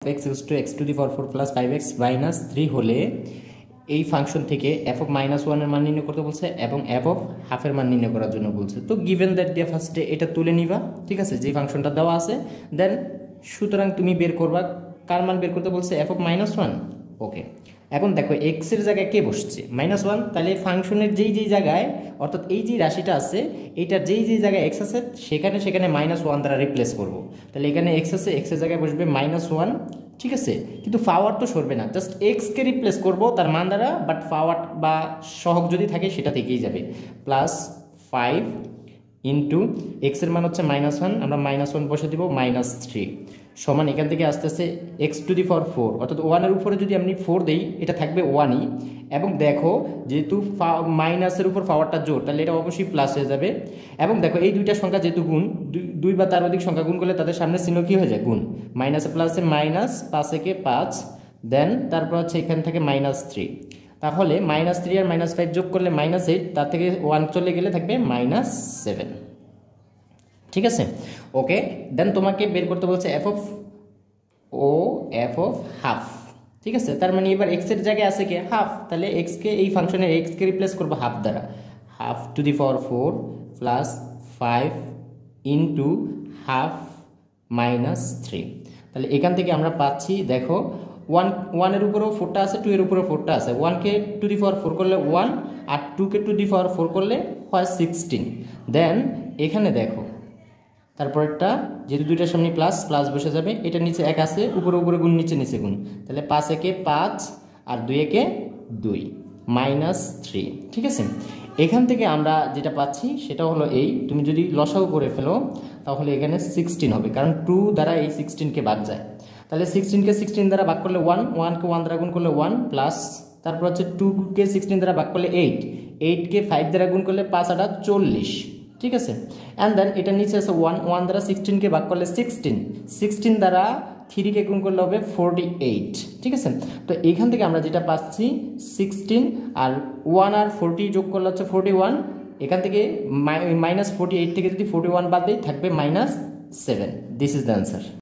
x equals to x to the power 4 plus 5x minus 3 হলে এই function থেকে f of -1 এর মান নির্ণয় করতে বলছে এবং f অফ হাফ এর মান নির্ণয় করার জন্য বলছে। তো গিভেন দ্যাট দিয়ে ফার্স্টে এটা তুলে নিবা, ঠিক আছে, যে ফাংশনটা দেওয়া আছে। দেন সুতরাং তুমি বের করবা কার মান বের করতে বলছে, f অফ -1। ওকে, এখন দেখো x এর জায়গায় কে বসছে, -1, তাহলে ফাংশনের যেই জায়গায় অর্থাৎ এই যে রাশিটা আছে এইটার যেই জায়গায় x আছে সেখানে -1 দ্বারা রিপ্লেস করব। তাহলে এখানে x আছে, x এর জায়গায় বসবে -1, ঠিক আছে, কিন্তু পাওয়ার তো সরবে না, জাস্ট x কে রিপ্লেস করব তার মান দ্বারা, বাট পাওয়ার বা সহগ যদি থাকে সেটা থেকেই যাবে। প্লাস 5 ইন্টু x এর মান হচ্ছে -1, আমরা -1 বসে দিব, -3 সমান এখান থেকে আস্তে আস্তে x টু দি পাওয়ার 4, অর্থাৎ 1 এর উপরে যদি আমি 4 দেই এটা থাকবে 1ই। এবং দেখো যেহেতু মাইনাসের উপর পাওয়ারটা জোর, তাহলে এটা অবশ্যই প্লাস হয়ে যাবে। এবং দেখো এই দুইটা সংখ্যা যেহেতু গুণ, দুই বা তার অধিক সংখ্যা গুণ করলে তাদের সামনে চিহ্ন কি হয়ে যায়, গুণ। মাইনাসে প্লাসে মাইনাস, 5 একে 5, দেন তারপর হচ্ছে এখান থেকে -3। তাহলে -3 আর -5 যোগ করলে -8, তার থেকে 1 চলে গেলে থাকবে -7, ঠিক আছে। ওকে, দেন তোমাকে বের করতে বলছে f অফ হাফ, ঠিক আছে। তার মানে এবার x এর জায়গায় আছে কি হাফ, তাহলে x কে এই ফাংশনের x কে রিপ্লেস করব হাফ দ্বারা, have to the power 4 plus 5 into half -3। তাহলে এখান থেকে আমরা পাচ্ছি, দেখো 1 এর উপরেও 4টা আছে, 2 এর উপরেও 4টা আছে। 1 কে টু দি পাওয়ার 4 করলে 1, আর 2 কে টু দি পাওয়ার 4 করলে হয় 16। দেন এখানে দেখো তারপরটা যেহেতু দুইটার সামনে প্লাস প্লাস বসে যাবে, এটা নিচে 1 আছে, উপরে উপরে গুণ, নিচে নিচে গুণ, তাহলে 5 একে 5 আর 2 একে 2, -3, ঠিক আছে। এখান থেকে আমরা যেটা পাচ্ছি সেটা হলো এই, তুমি যদি লসাগু করে ফেলো তাহলে এখানে 16 হবে, কারণ 2 দ্বারা এই 16কে ভাগ যায়। তাহলে 16কে 16 দ্বারা ভাগ করলে 1, 1কে 1 দ্বারা গুণ করলে 1, প্লাস তারপর হচ্ছে 2কে 16 দ্বারা ভাগ করলে 8, 8কে 5 দ্বারা গুণ করলে 5 আর 40, ঠিক আছে। অ্যান্ড দেন এটা নিচে আছে 1 দ্বারা 16কে ভাগ করলে 16 দ্বারা 3কে গুণ করলে হবে 48, ঠিক আছে। তো এইখান থেকে আমরা যেটা পাচ্ছি 16 আর 1 আর 40 যোগ করলে হচ্ছে 41, এখান থেকে -48 থেকে যদি 41 বাদ দেই থাকবে -7। This is the answer.